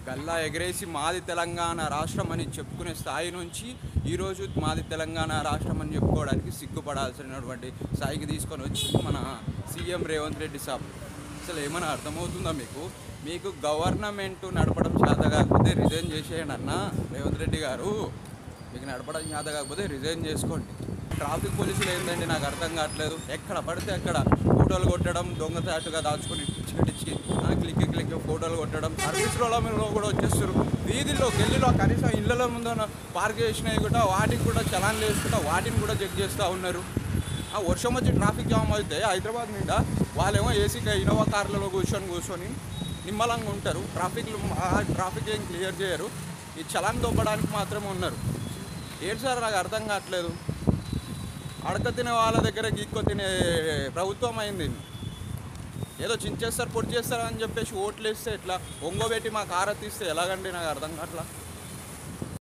గల్లా ఎగరేసి మాది తెలంగాణ రాష్ట్రం అని చెప్పుకునే స్థాయి నుంచి ఈరోజు మాది తెలంగాణ రాష్ట్రం అని చెప్పుకోవడానికి సిగ్గుపడాల్సినటువంటి స్థాయికి తీసుకొని వచ్చి మన సీఎం రేవంత్ రెడ్డి సాబ్. అసలు ఏమైనా అర్థమవుతుందా మీకు? మీకు గవర్నమెంట్ నడపడం చేత కాకపోతే రిజైన్ చేసేయండి అన్న. రేవంత్ రెడ్డి గారు, మీకు నడపడం చేత కాకపోతే రిజైన్ చేసుకోండి. ట్రాఫిక్ పోలీసులు ఏంటండి నాకు అర్థం కావట్లేదు. ఎక్కడ పడితే అక్కడ ఫోటోలు కొట్టడం, దొంగచాటుగా దాచుకొని టిచ్చి క్లిక్ ఫోటోలు కొట్టడం, సర్వీస్ రోడ్లలో కూడా వచ్చేస్తారు. వీధుల్లో గల్లీలో కనీసం ఇళ్ళ ముందు పార్క్ చేసినవి కూడా వాటికి కూడా చలాన్లు వేసుకుంటా వాటిని కూడా చెక్ చేస్తూ ఉన్నారు. ఆ వర్షం వచ్చి ట్రాఫిక్ జామ్ అయితే హైదరాబాద్ మీద వాళ్ళేమో ఏసీ ఇన్నోవా కార్లలో కూర్చొని నిమ్మలంగా ఉంటారు. ట్రాఫిక్ ఏం క్లియర్ చేయరు. ఈ చలాన్ దొబ్బడానికి మాత్రమే ఉన్నారు. ఏంటి సార్ నాకు అర్థం కావట్లేదు. అడక తినే వాళ్ళ దగ్గర గీక్కొ తినే ప్రభుత్వం అయింది. ఏదో చించేస్తారు పొడి చేస్తారు అని చెప్పేసి ఓట్లు వేస్తే ఎట్లా, ఒంగోబెట్టి మా కార తీస్తే ఎలాగండి నాకు అర్థం కావట్లా.